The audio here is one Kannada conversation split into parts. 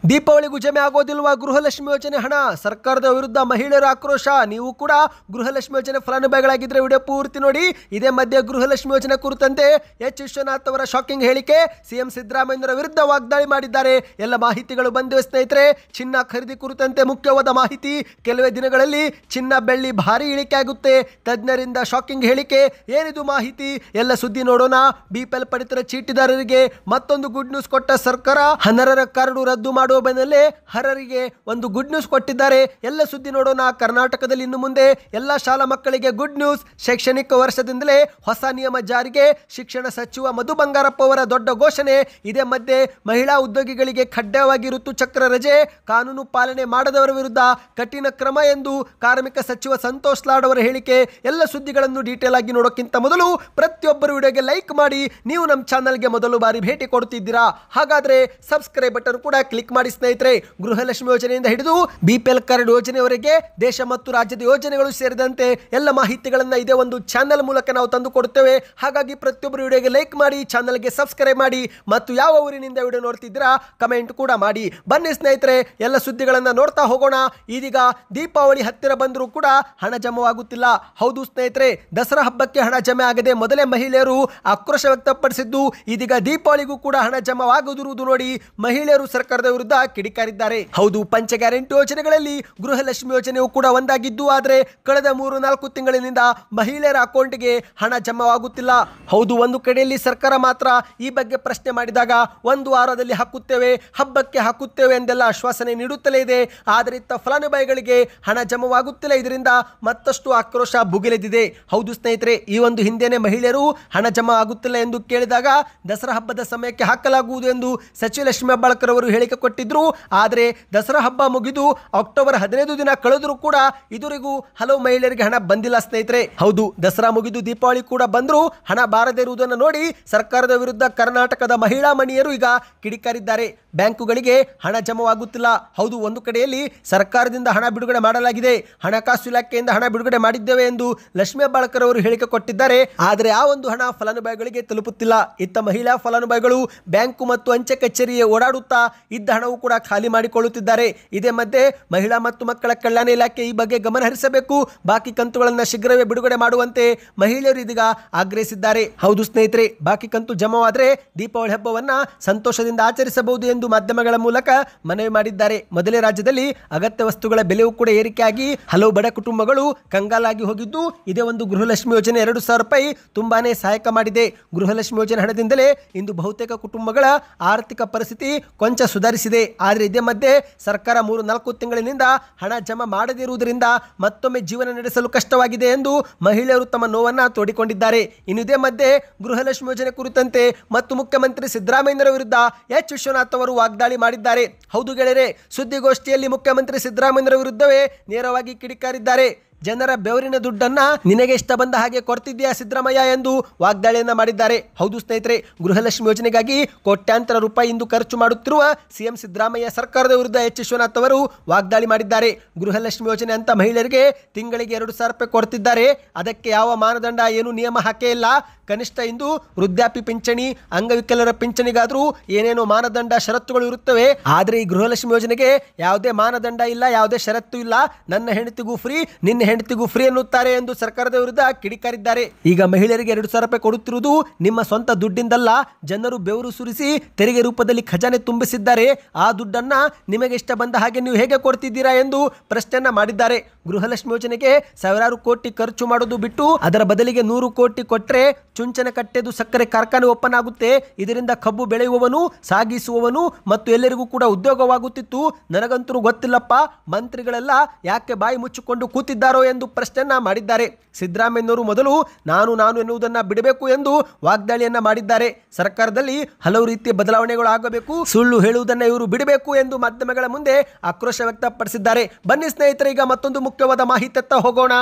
ದೀಪಾವಳಿಗೂ ಜಮೆ ಆಗೋದಿಲ್ವಾ ಗೃಹಲಕ್ಷ್ಮಿ ಯೋಜನೆ ಹಣ? ಸರ್ಕಾರದ ವಿರುದ್ಧ ಮಹಿಳೆಯರ ಆಕ್ರೋಶ. ನೀವು ಕೂಡ ಗೃಹಲಕ್ಷ್ಮಿ ಯೋಜನೆ ಫಲಾನುಭವಿಗಳಾಗಿದ್ದರೆ ವಿಡಿಯೋ ಪೂರ್ತಿ ನೋಡಿ. ಇದೇ ಮಧ್ಯೆ ಗೃಹಲಕ್ಷ್ಮಿ ಯೋಜನೆ ಕುರಿತಂತೆ ಎಚ್ ವಿಶ್ವನಾಥ್ ಅವರ ಶಾಕಿಂಗ್ ಹೇಳಿಕೆ. ಸಿಎಂ ಸಿದ್ದರಾಮಯ್ಯರ ವಿರುದ್ಧ ವಾಗ್ದಾಳಿ ಮಾಡಿದ್ದಾರೆ. ಎಲ್ಲ ಮಾಹಿತಿಗಳು ಬಂದಿವೆ ಸ್ನೇಹಿತರೆ. ಚಿನ್ನ ಖರೀದಿ ಕುರಿತಂತೆ ಮುಖ್ಯವಾದ ಮಾಹಿತಿ. ಕೆಲವೇ ದಿನಗಳಲ್ಲಿ ಚಿನ್ನ ಬೆಳ್ಳಿ ಭಾರಿ ಇಳಿಕೆ ಆಗುತ್ತೆ. ತಜ್ಞರಿಂದ ಶಾಕಿಂಗ್ ಹೇಳಿಕೆ. ಏನಿದು ಮಾಹಿತಿ? ಎಲ್ಲ ಸುದ್ದಿ ನೋಡೋಣ. ಬಿಪಿಎಲ್ ಪಡಿತರ ಚೀಟಿದಾರರಿಗೆ ಮತ್ತೊಂದು ಗುಡ್ ನ್ಯೂಸ್ ಕೊಟ್ಟ ಸರ್ಕಾರ. ಅನರ್ಹರ ಕಾರ್ಡು ರದ್ದು ಮಾಡುವ ಬೆನ್ನಲ್ಲೇ ಅರ್ಹರಿಗೆ ಒಂದು ಗುಡ್ ನ್ಯೂಸ್ ಕೊಟ್ಟಿದ್ದಾರೆ. ಎಲ್ಲ ಸುದ್ದಿ ನೋಡೋಣ. ಕರ್ನಾಟಕದಲ್ಲಿ ಇನ್ನು ಮುಂದೆ ಎಲ್ಲ ಶಾಲಾ ಮಕ್ಕಳಿಗೆ ಗುಡ್ ನ್ಯೂಸ್. ಶೈಕ್ಷಣಿಕ ವರ್ಷದಿಂದಲೇ ಹೊಸ ನಿಯಮ ಜಾರಿಗೆ. ಶಿಕ್ಷಣ ಸಚಿವ ಮಧು ಬಂಗಾರಪ್ಪ ಅವರ ದೊಡ್ಡ ಘೋಷಣೆ. ಇದೇ ಮಧ್ಯೆ ಮಹಿಳಾ ಉದ್ಯೋಗಿಗಳಿಗೆ ಕಡ್ಡಾಯವಾಗಿ ಋತುಚಕ್ರ ರಜೆ. ಕಾನೂನು ಪಾಲನೆ ಮಾಡದವರ ವಿರುದ್ಧ ಕಠಿಣ ಕ್ರಮ ಎಂದು ಕಾರ್ಮಿಕ ಸಚಿವ ಸಂತೋಷ್ ಲಾಡ್ ಅವರ ಹೇಳಿಕೆ. ಎಲ್ಲ ಸುದ್ದಿಗಳನ್ನು ಡೀಟೇಲ್ ಆಗಿ ನೋಡೋಕ್ಕಿಂತ ಮೊದಲು ಪ್ರತಿಯೊಬ್ಬರು ವಿಡಿಯೋಗೆ ಲೈಕ್ ಮಾಡಿ. ನೀವು ನಮ್ಮ ಚಾನಲ್ಗೆ ಮೊದಲು ಬಾರಿ ಭೇಟಿ ಕೊಡ್ತಿದ್ದೀರಾ ಹಾಗಾದ್ರೆ ಸಬ್ಸ್ಕ್ರೈಬ್ ಬಟನ್ ಕೂಡ ಕ್ಲಿಕ್ ಮಾಡಿ ಸ್ನೇಹಿತರೆ. ಗೃಹಲಕ್ಷ್ಮಿ ಯೋಜನೆಯಿಂದ ಹಿಡಿದು ಬಿಪಿಎಲ್ ಕಾರ್ಡ್ ಯೋಜನೆಯವರೆಗೆ ದೇಶ ಮತ್ತು ರಾಜ್ಯದ ಯೋಜನೆಗಳು ಸೇರಿದಂತೆ ಎಲ್ಲ ಮಾಹಿತಿಗಳನ್ನು ಇದೇ ಒಂದು ಚಾನೆಲ್ ಮೂಲಕ ನಾವು ತಂದು ಕೊಡುತ್ತೇವೆ. ಹಾಗಾಗಿ ಪ್ರತಿಯೊಬ್ಬರು ವಿಡಿಯೋಗೆ ಲೈಕ್ ಮಾಡಿ, ಚಾನಲ್ಗೆ ಸಬ್ಸ್ಕ್ರೈಬ್ ಮಾಡಿ ಮತ್ತು ಯಾವ ಊರಿನಿಂದ ವಿಡಿಯೋ ನೋಡ್ತಿದ್ದೀರಾ ಕಮೆಂಟ್ ಕೂಡ ಮಾಡಿ. ಬನ್ನಿ ಸ್ನೇಹಿತರೆ, ಎಲ್ಲ ಸುದ್ದಿಗಳನ್ನು ನೋಡ್ತಾ ಹೋಗೋಣ. ಇದೀಗ ದೀಪಾವಳಿ ಹತ್ತಿರ ಬಂದರೂ ಕೂಡ ಹಣ ಜಮವಾಗುತ್ತಿಲ್ಲ. ಹೌದು ಸ್ನೇಹಿತರೆ, ದಸರಾ ಹಬ್ಬಕ್ಕೆ ಹಣ ಜಮೆ ಆಗದೆ ಮೊದಲೇ ಮಹಿಳೆಯರು ಆಕ್ರೋಶ ವ್ಯಕ್ತಪಡಿಸಿದ್ದು, ಇದೀಗ ದೀಪಾವಳಿಗೂ ಕೂಡ ಹಣ ಜಮವಾಗುತ್ತಿರುವುದು ನೋಡಿ ಮಹಿಳೆಯರು ಸರ್ಕಾರದ ವಿರುದ್ಧ ಕಿಡಿಕಾರಿದ್ದಾರೆ. ಹೌದು, ಪಂಚ ಗ್ಯಾರಂಟಿ ಯೋಜನೆಗಳಲ್ಲಿ ಗೃಹಲಕ್ಷ್ಮಿ ಯೋಜನೆಯೂ ಕೂಡ ಒಂದಾಗಿದ್ದು, ಆದರೆ ಕಳೆದ 3-4 ತಿಂಗಳಿನಿಂದ ಮಹಿಳೆಯರ ಅಕೌಂಟ್ಗೆ ಹಣ ಜಮವಾಗುತ್ತಿಲ್ಲ. ಹೌದು, ಒಂದು ಕಡೆಯಲ್ಲಿ ಸರ್ಕಾರ ಮಾತ್ರ ಈ ಬಗ್ಗೆ ಪ್ರಶ್ನೆ ಮಾಡಿದಾಗ 1 ವಾರದಲ್ಲಿ ಹಾಕುತ್ತೇವೆ, ಹಬ್ಬಕ್ಕೆ ಹಾಕುತ್ತೇವೆ ಎಂದೆಲ್ಲ ಆಶ್ವಾಸನೆ ನೀಡುತ್ತಲೇ ಇದೆ. ಆದರೆ ಇತ್ತ ಫಲಾನುಭವಿಗಳಿಗೆ ಹಣ ಜಮವಾಗುತ್ತಿಲ್ಲ. ಇದರಿಂದ ಮತ್ತಷ್ಟು ಆಕ್ರೋಶ ಭುಗಿಲೆದಿದೆ. ಹೌದು ಸ್ನೇಹಿತರೆ, ಈ ಒಂದು ಹಿಂದೆನೆ ಮಹಿಳೆಯರು ಹಣ ಜಮಾ ಆಗುತ್ತಿಲ್ಲ ಎಂದು ಕೇಳಿದಾಗ ದಸರಾ ಹಬ್ಬದ ಸಮಯಕ್ಕೆ ಹಾಕಲಾಗುವುದು ಎಂದು ಸಚಿವ ಲಕ್ಷ್ಮೀ ಹೆಬ್ಬಾಳ್ಕರ್ ಅವರು ಹೇಳಿಕೆ ಕೊಟ್ಟಿದ್ರು. ಆದರೆ ದಸರಾ ಹಬ್ಬ ಮುಗಿದು ಅಕ್ಟೋಬರ್ 15 ದಿನ ಕಳೆದರೂ ಕೂಡ ಇದುವರೆಗೂ ಹಲವು ಮಹಿಳೆಯರಿಗೆ ಹಣ ಬಂದಿಲ್ಲ ಸ್ನೇಹಿತರೆ. ಹೌದು, ದಸರಾ ಮುಗಿದು ದೀಪಾವಳಿ ಕೂಡ ಬಂದರೂ ಹಣ ಬಾರದೇ ಇರುವುದನ್ನು ನೋಡಿ ಸರ್ಕಾರದ ವಿರುದ್ಧ ಕರ್ನಾಟಕದ ಮಹಿಳಾ ಮಣಿಯರು ಈಗ ಕಿಡಿಕಾರಿದ್ದಾರೆ. ಬ್ಯಾಂಕುಗಳಿಗೆ ಹಣ ಜಮವಾಗುತ್ತಿಲ್ಲ. ಹೌದು, ಒಂದು ಕಡೆಯಲ್ಲಿ ಸರ್ಕಾರದಿಂದ ಹಣ ಬಿಡುಗಡೆ ಮಾಡಲಾಗಿದೆ, ಹಣಕಾಸು ಇಲಾಖೆಯಿಂದ ಹಣ ಬಿಡುಗಡೆ ಮಾಡಿದ್ದೇವೆ ಎಂದು ಲಕ್ಷ್ಮೀ ಹೆಬ್ಬಾಳ್ಕರ್ ಅವರು ಹೇಳಿಕೆ ಕೊಟ್ಟಿದ್ದಾರೆ. ಆದರೆ ಆ ಒಂದು ಹಣ ಫಲಾನುಭವಿಗಳಿಗೆ ತಲುಪುತ್ತಿಲ್ಲ. ಇತ್ತ ಮಹಿಳಾ ಫಲಾನುಭವಿಗಳು ಬ್ಯಾಂಕು ಮತ್ತು ಅಂಚೆ ಕಚೇರಿಗೆ ಓಡಾಡುತ್ತಾ ಇದ್ದ ಹಣವು ಕೂಡ ಖಾಲಿ ಮಾಡಿಕೊಳ್ಳುತ್ತಿದ್ದಾರೆ. ಇದೇ ಮಧ್ಯೆ ಮಹಿಳಾ ಮತ್ತು ಮಕ್ಕಳ ಕಲ್ಯಾಣ ಇಲಾಖೆ ಈ ಬಗ್ಗೆ ಗಮನ ಹರಿಸಬೇಕು, ಬಾಕಿ ಕಂತುಗಳನ್ನು ಶೀಘ್ರವೇ ಬಿಡುಗಡೆ ಮಾಡುವಂತೆ ಮಹಿಳೆಯರು ಇದೀಗ ಆಗ್ರಹಿಸಿದ್ದಾರೆ. ಹೌದು ಸ್ನೇಹಿತರೆ, ಬಾಕಿ ಕಂತು ಜಮವಾದರೆ ದೀಪಾವಳಿ ಹಬ್ಬವನ್ನ ಸಂತೋಷದಿಂದ ಆಚರಿಸಬಹುದು ಎಂದು ಮಾಧ್ಯಮಗಳ ಮೂಲಕ ಮನವಿ ಮಾಡಿದ್ದಾರೆ. ಮೊದಲೇ ರಾಜ್ಯದಲ್ಲಿ ಅಗತ್ಯ ವಸ್ತುಗಳ ಬೆಲೆಯೂ ಕೂಡ ಏರಿಕೆಯಾಗಿ ಹಲವು ಬಡ ಕುಟುಂಬಗಳು ಕಂಗಾಲಾಗಿ ಹೋಗಿದ್ದು, ಇದೇ ಒಂದು ಗೃಹಲಕ್ಷ್ಮಿ ಯೋಜನೆ 2,000 ರೂಪಾಯಿ ತುಂಬಾನೇ ಸಹಾಯಕ ಮಾಡಿದೆ. ಗೃಹಲಕ್ಷ್ಮಿ ಯೋಜನೆ ಹಣದಿಂದಲೇ ಇಂದು ಬಹುತೇಕ ಕುಟುಂಬಗಳ ಆರ್ಥಿಕ ಪರಿಸ್ಥಿತಿ ಕೊಂಚ ಸುಧಾರಿಸಿದೆ. ಆದರೆ ಇದೇ ಮಧ್ಯೆ ಸರ್ಕಾರ 3-4 ತಿಂಗಳಿನಿಂದ ಹಣ ಜಮಾ ಮಾಡದಿರುವುದರಿಂದ ಮತ್ತೊಮ್ಮೆ ಜೀವನ ನಡೆಸಲು ಕಷ್ಟವಾಗಿದೆ ಎಂದು ಮಹಿಳೆಯರು ತಮ್ಮ ನೋವನ್ನು ತೋಡಿಕೊಂಡಿದ್ದಾರೆ. ಇನ್ನು ಇದೇ ಮಧ್ಯೆ ಗೃಹಲಕ್ಷ್ಮಿ ಯೋಜನೆ ಕುರಿತಂತೆ ಮತ್ತು ಮುಖ್ಯಮಂತ್ರಿ ಸಿದ್ದರಾಮಯ್ಯರ ವಿರುದ್ಧ ಎಚ್ ವಿಶ್ವನಾಥ್ ಅವರು ವಾಗ್ದಾಳಿ ಮಾಡಿದ್ದಾರೆ. ಹೌದು ಗೆಳೆಯರೆ, ಸುದ್ದಿಗೋಷ್ಠಿಯಲ್ಲಿ ಮುಖ್ಯಮಂತ್ರಿ ಸಿದ್ದರಾಮಯ್ಯರ ವಿರುದ್ಧವೇ ನೇರವಾಗಿ ಕಿಡಿಕಾರಿದ್ದಾರೆ. ಜನರ ಬೆವರಿನ ದುಡ್ಡನ್ನ ನಿನಗೆ ಇಷ್ಟ ಬಂದ ಹಾಗೆ ಕೊಡ್ತಿದ್ಯಾ ಸಿದ್ದರಾಮಯ್ಯ ಎಂದು ವಾಗ್ದಾಳಿಯನ್ನ ಮಾಡಿದ್ದಾರೆ. ಹೌದು ಸ್ನೇಹಿತರೆ, ಗೃಹಲಕ್ಷ್ಮಿ ಯೋಜನೆಗಾಗಿ ಕೋಟ್ಯಾಂತರ ರೂಪಾಯಿ ಇಂದು ಖರ್ಚು ಮಾಡುತ್ತಿರುವ ಸಿಎಂ ಸಿದ್ದರಾಮಯ್ಯ ಸರ್ಕಾರದ ವಿರುದ್ಧ ಎಚ್ ವಿಶ್ವನಾಥ್ ಅವರು ವಾಗ್ದಾಳಿ ಮಾಡಿದ್ದಾರೆ. ಗೃಹಲಕ್ಷ್ಮಿ ಯೋಜನೆ ಅಂತ ಮಹಿಳೆಯರಿಗೆ ತಿಂಗಳಿಗೆ 2,000 ರೂಪಾಯಿ ಕೊಡ್ತಿದ್ದಾರೆ. ಅದಕ್ಕೆ ಯಾವ ಮಾನದಂಡ ಏನು ನಿಯಮ ಹಾಕೇ ಇಲ್ಲ. ಕನಿಷ್ಠ ಇಂದು ವೃದ್ಧಾಪ್ಯ ಪಿಂಚಣಿ, ಅಂಗವಿಕಲರ ಪಿಂಚಣಿಗಾದ್ರೂ ಏನೇನೋ ಮಾನದಂಡ ಷರತ್ತುಗಳು ಇರುತ್ತವೆ. ಆದರೆ ಈ ಗೃಹಲಕ್ಷ್ಮಿ ಯೋಜನೆಗೆ ಯಾವುದೇ ಮಾನದಂಡ ಇಲ್ಲ, ಯಾವುದೇ ಷರತ್ತು ಇಲ್ಲ. ನನ್ನ ಹೆಂಡತಿಗೂ ಫ್ರೀ, ನಿನ್ನ ಹೆಂಡತಿಗೂ ಫ್ರೀ ಎನ್ನುತ್ತಾರೆ ಎಂದು ಸರ್ಕಾರದ ವಿರುದ್ಧ ಕಿಡಿಕಾರಿದ್ದಾರೆ. ಈಗ ಮಹಿಳೆಯರಿಗೆ 2,000 ರೂಪಾಯಿ ಕೊಡುತ್ತಿರುವುದು ನಿಮ್ಮ ಸ್ವಂತ ದುಡ್ಡಿಂದಲ್ಲ, ಜನರು ಬೆವರು ಸುರಿಸಿ ತೆರಿಗೆ ರೂಪದಲ್ಲಿ ಖಜಾನೆ ತುಂಬಿಸಿದ್ದಾರೆ. ಆ ದುಡ್ಡನ್ನ ನಿಮಗೆ ಇಷ್ಟ ಬಂದ ಹಾಗೆ ನೀವು ಹೇಗೆ ಕೊಡ್ತಿದ್ದೀರಾ ಎಂದು ಪ್ರಶ್ನೆಯನ್ನ ಮಾಡಿದ್ದಾರೆ. ಗೃಹಲಕ್ಷ್ಮಿ ಯೋಜನೆಗೆ ಸಾವಿರಾರು ಕೋಟಿ ಖರ್ಚು ಮಾಡೋದು ಬಿಟ್ಟು ಅದರ ಬದಲಿಗೆ 100 ಕೋಟಿ ಕೊಟ್ಟರೆ ಚುಂಚನ ಕಟ್ಟೆದು ಸಕ್ಕರೆ ಕಾರ್ಖಾನೆ ಓಪನ್ ಆಗುತ್ತೆ. ಇದರಿಂದ ಕಬ್ಬು ಬೆಳೆಯುವವನು, ಸಾಗಿಸುವವನು ಮತ್ತು ಎಲ್ಲರಿಗೂ ಕೂಡ ಉದ್ಯೋಗವಾಗುತ್ತಿತ್ತು. ನನಗಂತೂ ಗೊತ್ತಿಲ್ಲಪ್ಪ, ಮಂತ್ರಿಗಳೆಲ್ಲ ಯಾಕೆ ಬಾಯಿ ಮುಚ್ಚಿಕೊಂಡು ಕೂತಿದ್ದಾರೋ ಎಂದು ಪ್ರಶ್ನೆಯನ್ನ ಮಾಡಿದ್ದಾರೆ. ಸಿದ್ದರಾಮಯ್ಯನವರು ಮೊದಲು ನಾನು ಎನ್ನುವುದನ್ನು ಬಿಡಬೇಕು ಎಂದು ವಾಗ್ದಾಳಿಯನ್ನ ಮಾಡಿದ್ದಾರೆ. ಸರ್ಕಾರದಲ್ಲಿ ಹಲವು ರೀತಿಯ ಬದಲಾವಣೆಗಳು ಆಗಬೇಕು, ಸುಳ್ಳು ಹೇಳುವುದನ್ನು ಇವರು ಬಿಡಬೇಕು ಎಂದು ಮಾಧ್ಯಮಗಳ ಮುಂದೆ ಆಕ್ರೋಶ ವ್ಯಕ್ತಪಡಿಸಿದ್ದಾರೆ. ಬನ್ನಿ ಸ್ನೇಹಿತರೆ, ಈಗ ಮತ್ತೊಂದು ಮುಖ್ಯವಾದ ಮಾಹಿತಿ ಹೋಗೋಣ.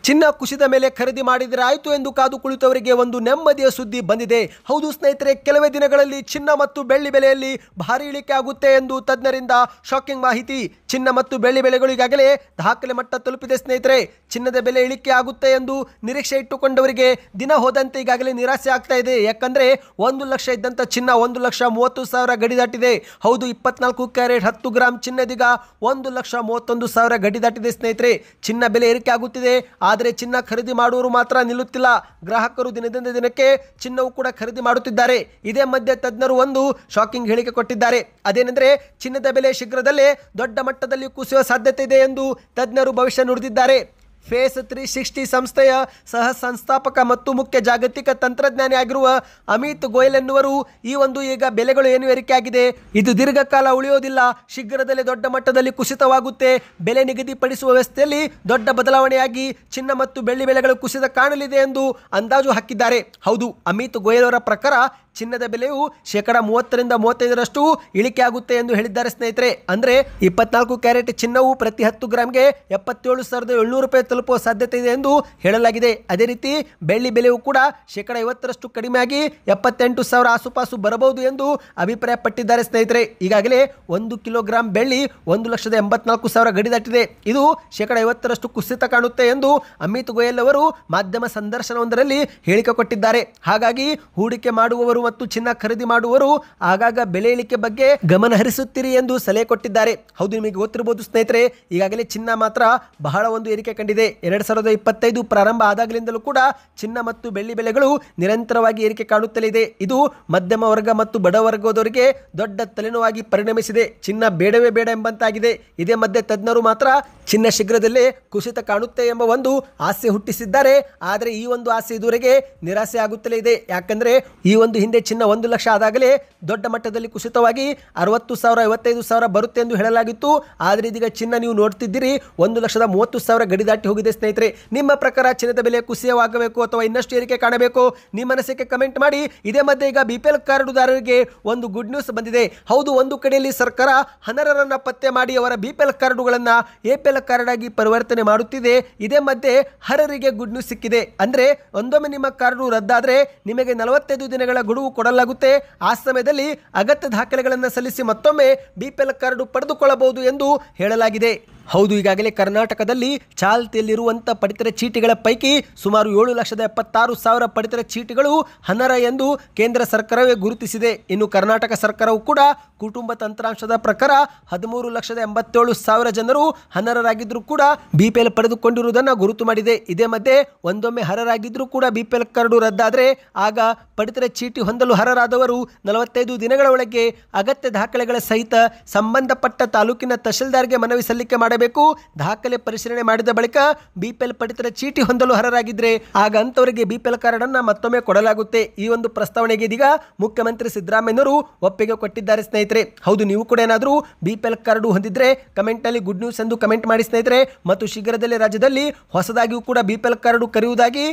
ಚಿನ್ನ ಕುಸಿದ ಮೇಲೆ ಖರೀದಿ ಮಾಡಿದರೆ ಆಯ್ತು ಎಂದು ಕಾದು ಕುಳಿತವರಿಗೆ ಒಂದು ನೆಮ್ಮದಿಯ ಸುದ್ದಿ ಬಂದಿದೆ. ಹೌದು ಸ್ನೇಹಿತರೆ, ಕೆಲವೇ ದಿನಗಳಲ್ಲಿ ಚಿನ್ನ ಮತ್ತು ಬೆಳ್ಳಿ ಬೆಲೆಯಲ್ಲಿ ಭಾರಿ ಇಳಿಕೆ ಆಗುತ್ತೆ ಎಂದು ತಜ್ಞರಿಂದ ಶಾಕಿಂಗ್ ಮಾಹಿತಿ. ಚಿನ್ನ ಮತ್ತು ಬೆಳ್ಳಿ ಬೆಲೆಗಳು ಈಗಾಗಲೇ ದಾಖಲೆ ಮಟ್ಟ ತಲುಪಿದೆ ಸ್ನೇಹಿತರೆ. ಚಿನ್ನದ ಬೆಲೆ ಇಳಿಕೆ ಆಗುತ್ತೆ ಎಂದು ನಿರೀಕ್ಷೆ ಇಟ್ಟುಕೊಂಡವರಿಗೆ ದಿನ ಹೋದಂತೆ ಈಗಾಗಲೇ ನಿರಾಸೆ ಆಗ್ತಾ ಇದೆ. ಯಾಕಂದ್ರೆ 1 ಲಕ್ಷ ಇದ್ದಂತ ಚಿನ್ನ 1,30,30,000 ಗಡಿ ದಾಟಿದೆ. ಹೌದು, 24 ಕ್ಯಾರೆಟ್ 10 ಗ್ರಾಂ ಚಿನ್ನದೀಗ 1,31,000 ಗಡಿ ದಾಟಿದೆ ಸ್ನೇಹಿತರೆ. ಚಿನ್ನ ಬೆಲೆ ಏರಿಕೆ ಆಗುತ್ತಿದೆ, ಆದರೆ ಚಿನ್ನ ಖರೀದಿ ಮಾಡುವವರು ಮಾತ್ರ ನಿಲ್ಲುತ್ತಿಲ್ಲ. ಗ್ರಾಹಕರು ದಿನದಿಂದ ದಿನಕ್ಕೆ ಚಿನ್ನವು ಕೂಡ ಖರೀದಿ ಮಾಡುತ್ತಿದ್ದಾರೆ. ಇದೇ ಮಧ್ಯೆ ತಜ್ಞರು ಒಂದು ಶಾಕಿಂಗ್ ಹೇಳಿಕೆ ಕೊಟ್ಟಿದ್ದಾರೆ. ಅದೇನೆಂದರೆ, ಚಿನ್ನದ ಬೆಲೆ ಶೀಘ್ರದಲ್ಲೇ ದೊಡ್ಡ ಮಟ್ಟದಲ್ಲಿ ಕುಸಿಯುವ ಸಾಧ್ಯತೆ ಇದೆ ಎಂದು ತಜ್ಞರು ಭವಿಷ್ಯ ನುಡಿದಿದ್ದಾರೆ. ಫೇಸ್ 360 ಸಂಸ್ಥೆಯ ಸಹ ಸಂಸ್ಥಾಪಕ ಮತ್ತು ಮುಖ್ಯ ಜಾಗತಿಕ ತಂತ್ರಜ್ಞಾನಿ ಆಗಿರುವ ಅಮಿತ್ ಗೋಯಲ್ ಎನ್ನುವರು ಈಗ ಬೆಲೆಗಳು ಏನು ಏರಿಕೆಯಾಗಿದೆ, ಇದು ದೀರ್ಘಕಾಲ ಉಳಿಯೋದಿಲ್ಲ, ಶೀಘ್ರದಲ್ಲೇ ದೊಡ್ಡ ಮಟ್ಟದಲ್ಲಿ ಕುಸಿತವಾಗುತ್ತೆ. ಬೆಲೆ ನಿಗದಿಪಡಿಸುವ ವ್ಯವಸ್ಥೆಯಲ್ಲಿ ದೊಡ್ಡ ಬದಲಾವಣೆಯಾಗಿ ಚಿನ್ನ ಮತ್ತು ಬೆಳ್ಳಿ ಬೆಲೆಗಳು ಕುಸಿತ ಕಾಣಲಿದೆ ಎಂದು ಅಂದಾಜು ಹಾಕಿದ್ದಾರೆ. ಹೌದು, ಅಮಿತ್ ಗೋಯಲ್ ಅವರ ಪ್ರಕಾರ ಚಿನ್ನದ ಬೆಲೆಯು 30-35% ಇಳಿಕೆ ಆಗುತ್ತೆ ಎಂದು ಹೇಳಿದ್ದಾರೆ ಸ್ನೇಹಿತರೆ. ಅಂದ್ರೆ 24 ಕ್ಯಾರೆಟ್ ಚಿನ್ನವು ಪ್ರತಿ 10 ಗ್ರಾಮ್ಗೆ 77,700 ರೂಪಾಯಿ ತಲುಪುವ ಸಾಧ್ಯತೆ ಇದೆ ಎಂದು ಹೇಳಲಾಗಿದೆ. ಅದೇ ರೀತಿ ಬೆಳ್ಳಿ ಬೆಲೆಯು ಕೂಡ 50% ಕಡಿಮೆಯಾಗಿ 78,000 ಆಸುಪಾಸು ಬರಬಹುದು ಎಂದು ಅಭಿಪ್ರಾಯಪಟ್ಟಿದ್ದಾರೆ ಸ್ನೇಹಿತರೆ. ಈಗಾಗಲೇ 1 ಕಿಲೋಗ್ರಾಂ ಬೆಳ್ಳಿ 1,84,000 ಗಡಿ ದಾಟಿದೆ. ಇದು 50% ಕುಸಿತ ಕಾಣುತ್ತೆ ಎಂದು ಅಮಿತ್ ಗೋಯಲ್ ಅವರು ಮಾಧ್ಯಮ ಸಂದರ್ಶನವೊಂದರಲ್ಲಿ ಹೇಳಿಕೆ ಕೊಟ್ಟಿದ್ದಾರೆ. ಹಾಗಾಗಿ ಹೂಡಿಕೆ ಮಾಡುವವರು ಮತ್ತು ಚಿನ್ನ ಖರೀದಿ ಮಾಡುವವರು ಆಗಾಗ ಬೆಲೆ ಇಳಿಕೆ ಬಗ್ಗೆ ಗಮನ ಹರಿಸುತ್ತೀರಿ ಎಂದು ಸಲಹೆ ಕೊಟ್ಟಿದ್ದಾರೆ. ಹೌದು, ನಿಮಗೆ ಗೊತ್ತಿರಬಹುದು ಸ್ನೇಹಿತರೆ, ಈಗಾಗಲೇ ಚಿನ್ನ ಮಾತ್ರ ಬಹಳ ಒಂದು ಏರಿಕೆ ಕಂಡಿದೆ. 2025 ಪ್ರಾರಂಭ ಆದಾಗಲಿಂದಲೂ ಕೂಡ ಚಿನ್ನ ಮತ್ತು ಬೆಳ್ಳಿ ಬೆಲೆಗಳು ನಿರಂತರವಾಗಿ ಏರಿಕೆ ಕಾಣುತ್ತಲೇ ಇದೆ. ಇದು ಮಧ್ಯಮ ವರ್ಗ ಮತ್ತು ಬಡ ವರ್ಗದವರಿಗೆ ದೊಡ್ಡ ತಲೆನೋವಾಗಿ ಪರಿಣಮಿಸಿದೆ. ಚಿನ್ನ ಬೇಡವೇ ಬೇಡ ಎಂಬಂತಾಗಿದೆ. ಇದೇ ಮಧ್ಯೆ ತಜ್ಞರು ಮಾತ್ರ ಚಿನ್ನ ಶೀಘ್ರದಲ್ಲೇ ಕುಸಿತ ಕಾಣುತ್ತೆ ಎಂಬ ಒಂದು ಆಸೆ ಹುಟ್ಟಿಸಿದ್ದಾರೆ. ಆದರೆ ಈ ಒಂದು ಆಸೆ ಇದುವರೆಗೆ ನಿರಾಸೆ ಆಗುತ್ತಲೇ ಇದೆ. ಯಾಕಂದ್ರೆ ಈ ಒಂದು ಹಿಂದೆ ಚಿನ್ನ 1 ಲಕ್ಷ ಆದಾಗಲೇ ದೊಡ್ಡ ಮಟ್ಟದಲ್ಲಿ ಕುಸಿತವಾಗಿ 60,000 55,000 ಬರುತ್ತೆ ಎಂದು ಹೇಳಲಾಗಿತ್ತು. ಆದರೆ ಇದೀಗ ಚಿನ್ನ ನೀವು ನೋಡ್ತಿದ್ದೀರಿ 1,30,000 ಗಡಿ ದಾಟಿ ಹೋಗಿದೆ ಸ್ನೇಹಿತರೆ. ನಿಮ್ಮ ಪ್ರಕಾರ ಚಿನ್ನದ ಬೆಲೆ ಕುಸಿಯವಾಗಬೇಕು ಅಥವಾ ಇನ್ನಷ್ಟು ಏರಿಕೆ ಕಾಣಬೇಕು? ನಿಮ್ಮ ಅನಿಸಿಕೆ ಕಮೆಂಟ್ ಮಾಡಿ. ಇದೇ ಮಧ್ಯೆ ಈಗ BPL ಕಾರ್ಡುದಾರರಿಗೆ ಒಂದು ಗುಡ್ ನ್ಯೂಸ್ ಬಂದಿದೆ. ಹೌದು, ಒಂದು ಕಡೆಯಲ್ಲಿ ಸರ್ಕಾರ ಅನರ್ಹರನ್ನ ಪತ್ತೆ ಮಾಡಿ ಅವರ BPL ಕಾರ್ಡುಗಳನ್ನ APL ಕಾರ್ಡ್ ಆಗಿ ಪರಿವರ್ತನೆ ಮಾಡುತ್ತಿದೆ. ಇದೇ ಮಧ್ಯೆ ಅರ್ಹರಿಗೆ ಗುಡ್ ನ್ಯೂಸ್ ಸಿಕ್ಕಿದೆ. ಅಂದ್ರೆ ಒಂದೊಮ್ಮೆ ನಿಮ್ಮ ಕಾರ್ಡು ರದ್ದಾದ್ರೆ ನಿಮಗೆ 45 ದಿನಗಳ ಗಡುವು ಕೊಡಲಾಗುತ್ತೆ. ಆ ಸಮಯದಲ್ಲಿ ಅಗತ್ಯ ದಾಖಲೆಗಳನ್ನು ಸಲ್ಲಿಸಿ ಮತ್ತೊಮ್ಮೆ BPL ಕಾರ್ಡು ಪಡೆದುಕೊಳ್ಳಬಹುದು ಎಂದು ಹೇಳಲಾಗಿದೆ. ಹೌದು, ಈಗಾಗಲೇ ಕರ್ನಾಟಕದಲ್ಲಿ ಚಾಲ್ತಿಯಲ್ಲಿರುವಂಥ ಪಡಿತರ ಚೀಟಿಗಳ ಪೈಕಿ ಸುಮಾರು 7,76,000 ಪಡಿತರ ಚೀಟಿಗಳು ಅನರ್ಹ ಎಂದು ಕೇಂದ್ರ ಸರ್ಕಾರವೇ ಗುರುತಿಸಿದೆ. ಇನ್ನು ಕರ್ನಾಟಕ ಸರ್ಕಾರವು ಕೂಡ ಕುಟುಂಬ ತಂತ್ರಾಂಶದ ಪ್ರಕಾರ 13,87,000 ಜನರು ಅನರ್ಹರಾಗಿದ್ದರೂ ಕೂಡ BPL ಪಡೆದುಕೊಂಡಿರುವುದನ್ನು ಗುರುತು ಮಾಡಿದೆ. ಇದೇ ಮಧ್ಯೆ ಒಂದೊಮ್ಮೆ ಅರ್ಹರಾಗಿದ್ದರೂ ಕೂಡ BPL ಕಾರ್ಡು ರದ್ದಾದರೆ ಆಗ ಪಡಿತರ ಚೀಟಿ ಹೊಂದಲು ಅರ್ಹರಾದವರು 45 ದಿನಗಳ ಒಳಗೆ ಅಗತ್ಯ ದಾಖಲೆಗಳ ಸಹಿತ ಸಂಬಂಧಪಟ್ಟ ತಾಲೂಕಿನ ತಹಶೀಲ್ದಾರ್ಗೆ ಮನವಿ ಸಲ್ಲಿಕೆ ಮಾಡಬೇಕು. ದಾಖಲೆ ಪರಿಶೀಲನೆ ಮಾಡಿದ ಬಳಿಕ BPL ಪಡಿತರ ಚೀಟಿ ಹೊಂದಲು ಅರ್ಹರಾಗಿದ್ರೆ ಆಗ ಅಂತವರಿಗೆ BPL ಕಾರ್ಡ್ ಅನ್ನ ಮತ್ತೊಮ್ಮೆ ಕೊಡಲಾಗುತ್ತೆ. ಈ ಒಂದು ಪ್ರಸ್ತಾವನೆಗೆ ಇದೀಗ ಮುಖ್ಯಮಂತ್ರಿ ಸಿದ್ದರಾಮಯ್ಯನವರು ಒಪ್ಪಿಗೆ ಕೊಟ್ಟಿದ್ದಾರೆ ಸ್ನೇಹಿತರೆ. ಹೌದು, ನೀವು ಕೂಡ ಏನಾದರೂ BPL ಕಾರ್ಡು ಹೊಂದಿದ್ರೆ ಕಮೆಂಟ್ ಅಲ್ಲಿ ಗುಡ್ ನ್ಯೂಸ್ ಎಂದು ಕಮೆಂಟ್ ಮಾಡಿ ಸ್ನೇಹಿತರೆ. ಮತ್ತು ಶೀಘ್ರದಲ್ಲೇ ರಾಜ್ಯದಲ್ಲಿ ಹೊಸದಾಗಿಯೂ ಕೂಡ BPL ಕಾರ್ಡು ಕರೆಯುವುದಾಗಿ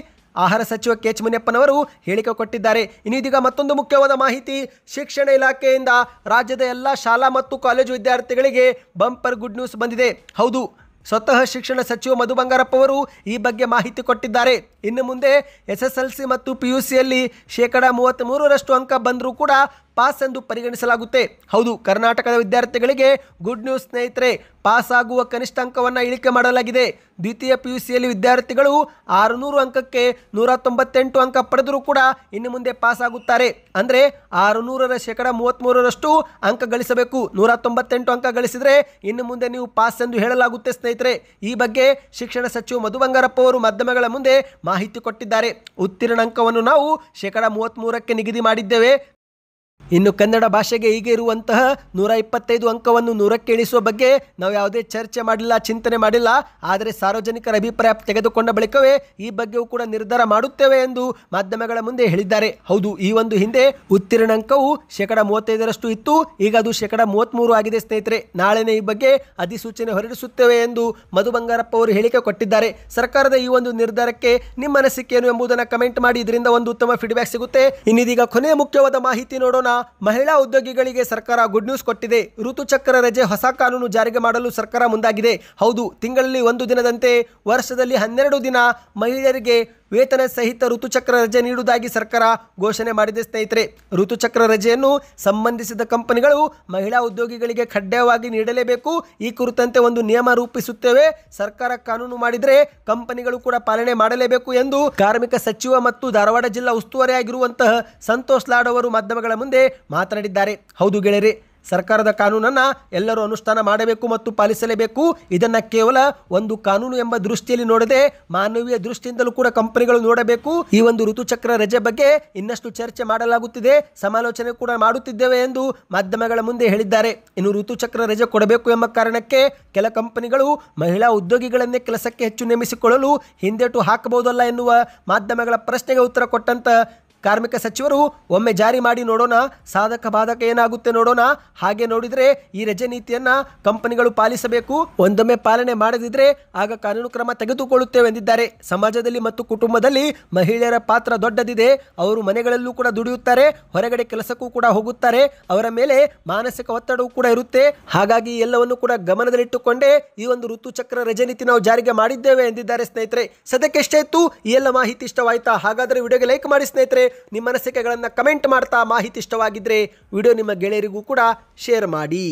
ಆಹಾರ ಸಚಿವ KH ಮುನಿಯಪ್ಪನವರು ಹೇಳಿಕೆ ಕೊಟ್ಟಿದ್ದಾರೆ. ಇನ್ನು ಇದೀಗ ಮತ್ತೊಂದು ಮುಖ್ಯವಾದ ಮಾಹಿತಿ. ಶಿಕ್ಷಣ ಇಲಾಖೆಯಿಂದ ರಾಜ್ಯದ ಎಲ್ಲ ಶಾಲಾ ಮತ್ತು ಕಾಲೇಜು ವಿದ್ಯಾರ್ಥಿಗಳಿಗೆ ಬಂಪರ್ ಗುಡ್ ನ್ಯೂಸ್ ಬಂದಿದೆ. ಹೌದು, ಸ್ವತಃ ಶಿಕ್ಷಣ ಸಚಿವ ಮಧು ಬಂಗಾರಪ್ಪ ಅವರು ಈ ಬಗ್ಗೆ ಮಾಹಿತಿ ಕೊಟ್ಟಿದ್ದಾರೆ. ಇನ್ನು ಮುಂದೆ SSLC ಮತ್ತು PUCಯಲ್ಲಿ 33% ಅಂಕ ಬಂದರೂ ಕೂಡ ಪಾಸ್ ಎಂದು ಪರಿಗಣಿಸಲಾಗುತ್ತೆ. ಹೌದು, ಕರ್ನಾಟಕದ ವಿದ್ಯಾರ್ಥಿಗಳಿಗೆ ಗುಡ್ ನ್ಯೂಸ್ ಸ್ನೇಹಿತರೆ. ಪಾಸ್ ಆಗುವ ಕನಿಷ್ಠ ಅಂಕವನ್ನು ಇಳಿಕೆ ಮಾಡಲಾಗಿದೆ. ದ್ವಿತೀಯ PUCಯಲ್ಲಿ ವಿದ್ಯಾರ್ಥಿಗಳು 600 ಅಂಕಕ್ಕೆ 198 ಅಂಕ ಪಡೆದರೂ ಕೂಡ ಇನ್ನು ಮುಂದೆ ಪಾಸ್ ಆಗುತ್ತಾರೆ. ಅಂದರೆ 600ರ 33% ಅಂಕ ಗಳಿಸಬೇಕು. 198 ಅಂಕ ಗಳಿಸಿದರೆ ಇನ್ನು ಮುಂದೆ ನೀವು ಪಾಸ್ ಎಂದು ಹೇಳಲಾಗುತ್ತೆ ಸ್ನೇಹಿತರೆ. ಈ ಬಗ್ಗೆ ಶಿಕ್ಷಣ ಸಚಿವ ಮಧು ಬಂಗಾರಪ್ಪ ಅವರು ಮಾಧ್ಯಮಗಳ ಮುಂದೆ ಮಾಹಿತಿ ಕೊಟ್ಟಿದ್ದಾರೆ. ಉತ್ತೀರ್ಣ ಅಂಕವನ್ನು ನಾವು 33%ಕ್ಕೆ ನಿಗದಿ ಮಾಡಿದ್ದೇವೆ. ಇನ್ನು ಕನ್ನಡ ಭಾಷೆಗೆ ಈಗ ಇರುವಂತಹ 125 ಅಂಕವನ್ನು 100ಕ್ಕೆ ಇಳಿಸುವ ಬಗ್ಗೆ ನಾವು ಯಾವುದೇ ಚರ್ಚೆ ಮಾಡಿಲ್ಲ, ಚಿಂತನೆ ಮಾಡಿಲ್ಲ. ಆದರೆ ಸಾರ್ವಜನಿಕರ ಅಭಿಪ್ರಾಯ ತೆಗೆದುಕೊಂಡ ಬಳಿಕವೇ ಈ ಬಗ್ಗೆಯೂ ಕೂಡ ನಿರ್ಧಾರ ಮಾಡುತ್ತೇವೆ ಎಂದು ಮಾಧ್ಯಮಗಳ ಮುಂದೆ ಹೇಳಿದ್ದಾರೆ. ಹೌದು, ಈ ಒಂದು ಹಿಂದೆ ಉತ್ತೀರ್ಣ ಅಂಕವು 35% ಇತ್ತು. ಈಗ ಅದು 33% ಆಗಿದೆ ಸ್ನೇಹಿತರೆ. ನಾಳೆನೇ ಈ ಬಗ್ಗೆ ಅಧಿಸೂಚನೆ ಹೊರಡಿಸುತ್ತೇವೆ ಎಂದು ಮಧು ಬಂಗಾರಪ್ಪ ಅವರು ಹೇಳಿಕೆ ಕೊಟ್ಟಿದ್ದಾರೆ. ಸರ್ಕಾರದ ಈ ಒಂದು ನಿರ್ಧಾರಕ್ಕೆ ನಿಮ್ಮ ಅನಿಸಿಕೆ ಏನು ಎಂಬುದನ್ನು ಕಮೆಂಟ್ ಮಾಡಿ. ಇದರಿಂದ ಒಂದು ಉತ್ತಮ ಫೀಡ್ಬ್ಯಾಕ್ ಸಿಗುತ್ತೆ. ಇನ್ನಿದೀಗ ಕೊನೆಯ ಮುಖ್ಯವಾದ ಮಾಹಿತಿ ನೋಡೋಣ. ಮಹಿಳಾ ಉದ್ಯೋಗಿಗಳಿಗೆ ಸರ್ಕಾರ ಗುಡ್ ನ್ಯೂಸ್ ಕೊಟ್ಟಿದೆ. ಋತುಚಕ್ರ ರಜೆ ಹೊಸ ಕಾನೂನು ಜಾರಿಗೆ ಮಾಡಲು ಸರ್ಕಾರ ಮುಂದಾಗಿದೆ. ಹೌದು, ತಿಂಗಳಲ್ಲಿ 1 ದಿನದಂತೆ ವರ್ಷದಲ್ಲಿ 12 ದಿನ ಮಹಿಳೆಯರಿಗೆ ವೇತನ ಸಹಿತ ಋತುಚಕ್ರ ರಜೆ ನೀಡುವುದಾಗಿ ಸರ್ಕಾರ ಘೋಷಣೆ ಮಾಡಿದೆ ಸ್ನೇಹಿತರೆ. ಋತುಚಕ್ರ ರಜೆಯನ್ನು ಸಂಬಂಧಿಸಿದ ಕಂಪನಿಗಳು ಮಹಿಳಾ ಉದ್ಯೋಗಿಗಳಿಗೆ ಕಡ್ಡಾಯವಾಗಿ ನೀಡಲೇಬೇಕು. ಈ ಕುರಿತಂತೆ ಒಂದು ನಿಯಮ ರೂಪಿಸುತ್ತೇವೆ. ಸರ್ಕಾರ ಕಾನೂನು ಮಾಡಿದರೆ ಕಂಪನಿಗಳು ಕೂಡ ಪಾಲನೆ ಮಾಡಲೇಬೇಕು ಎಂದು ಕಾರ್ಮಿಕ ಸಚಿವ ಮತ್ತು ಧಾರವಾಡ ಜಿಲ್ಲಾ ಉಸ್ತುವಾರಿಯಾಗಿರುವಂತಹ ಸಂತೋಷ್ ಲಾಡ್ ಅವರು ಮಾಧ್ಯಮಗಳ ಮುಂದೆ ಮಾತನಾಡಿದ್ದಾರೆ. ಹೌದು ಗೆಳೆಯರೆ, ಸರ್ಕಾರದ ಕಾನೂನನ್ನು ಎಲ್ಲರೂ ಅನುಷ್ಠಾನ ಮಾಡಬೇಕು ಮತ್ತು ಪಾಲಿಸಲೇಬೇಕು. ಇದನ್ನು ಕೇವಲ ಒಂದು ಕಾನೂನು ಎಂಬ ದೃಷ್ಟಿಯಲ್ಲಿ ನೋಡದೆ ಮಾನವೀಯ ದೃಷ್ಟಿಯಿಂದಲೂ ಕೂಡ ಕಂಪನಿಗಳು ನೋಡಬೇಕು. ಈ ಒಂದು ಋತುಚಕ್ರ ರಜೆ ಬಗ್ಗೆ ಇನ್ನಷ್ಟು ಚರ್ಚೆ ಮಾಡಲಾಗುತ್ತಿದೆ, ಸಮಾಲೋಚನೆ ಕೂಡ ಮಾಡುತ್ತಿದ್ದೇವೆ ಎಂದು ಮಾಧ್ಯಮಗಳ ಮುಂದೆ ಹೇಳಿದ್ದಾರೆ. ಇನ್ನು ಋತುಚಕ್ರ ರಜೆ ಕೊಡಬೇಕು ಎಂಬ ಕಾರಣಕ್ಕೆ ಕೆಲ ಕಂಪನಿಗಳು ಮಹಿಳಾ ಉದ್ಯೋಗಿಗಳನ್ನೇ ಕೆಲಸಕ್ಕೆ ಹೆಚ್ಚು ನೇಮಿಸಿಕೊಳ್ಳಲು ಹಿಂದೇಟು ಹಾಕಬಹುದಲ್ಲ ಎನ್ನುವ ಮಾಧ್ಯಮಗಳ ಪ್ರಶ್ನೆಗೆ ಉತ್ತರ ಕೊಟ್ಟಂತ ಕಾರ್ಮಿಕ ಸಚಿವರು ಒಮ್ಮೆ ಜಾರಿ ಮಾಡಿ ನೋಡೋಣ, ಸಾಧಕ ಬಾಧಕ ಏನಾಗುತ್ತೆ ನೋಡೋಣ. ಹಾಗೆ ನೋಡಿದರೆ ಈ ರಜೆ ನೀತಿಯನ್ನು ಕಂಪನಿಗಳು ಪಾಲಿಸಬೇಕು. ಒಂದೊಮ್ಮೆ ಪಾಲನೆ ಮಾಡದಿದ್ದರೆ ಆಗ ಕಾನೂನು ಕ್ರಮ ತೆಗೆದುಕೊಳ್ಳುತ್ತೇವೆ ಎಂದಿದ್ದಾರೆ. ಸಮಾಜದಲ್ಲಿ ಮತ್ತು ಕುಟುಂಬದಲ್ಲಿ ಮಹಿಳೆಯರ ಪಾತ್ರ ದೊಡ್ಡದಿದೆ. ಅವರು ಮನೆಗಳಲ್ಲೂ ಕೂಡ ದುಡಿಯುತ್ತಾರೆ, ಹೊರಗಡೆ ಕೆಲಸಕ್ಕೂ ಕೂಡ ಹೋಗುತ್ತಾರೆ. ಅವರ ಮೇಲೆ ಮಾನಸಿಕ ಒತ್ತಡವೂ ಕೂಡ ಇರುತ್ತೆ. ಹಾಗಾಗಿ ಎಲ್ಲವನ್ನು ಕೂಡ ಗಮನದಲ್ಲಿಟ್ಟುಕೊಂಡೇ ಈ ಒಂದು ಋತುಚಕ್ರ ರಜೆ ನೀತಿ ನಾವು ಜಾರಿಗೆ ಮಾಡಿದ್ದೇವೆ ಎಂದಿದ್ದಾರೆ ಸ್ನೇಹಿತರೆ. ಸದ್ಯಕ್ಕೆ ಎಷ್ಟೇ ಇತ್ತು, ಈ ಎಲ್ಲ ಮಾಹಿತಿ ಇಷ್ಟವಾಯ್ತಾ? ಹಾಗಾದರೆ ವಿಡಿಯೋಗೆ ಲೈಕ್ ಮಾಡಿ ಸ್ನೇಹಿತರೆ. ನಿಮ್ಮ ಅನಿಸಿಕೆಗಳನ್ನು ಕಮೆಂಟ್ ಮಾಡ್ತಾ, ಮಾಹಿತಿ ಇಷ್ಟವಾಗಿದ್ದರೆ ವಿಡಿಯೋ ನಿಮ್ಮ ಗೆಳೆಯರಿಗೂ ಕೂಡ ಶೇರ್ ಮಾಡಿ.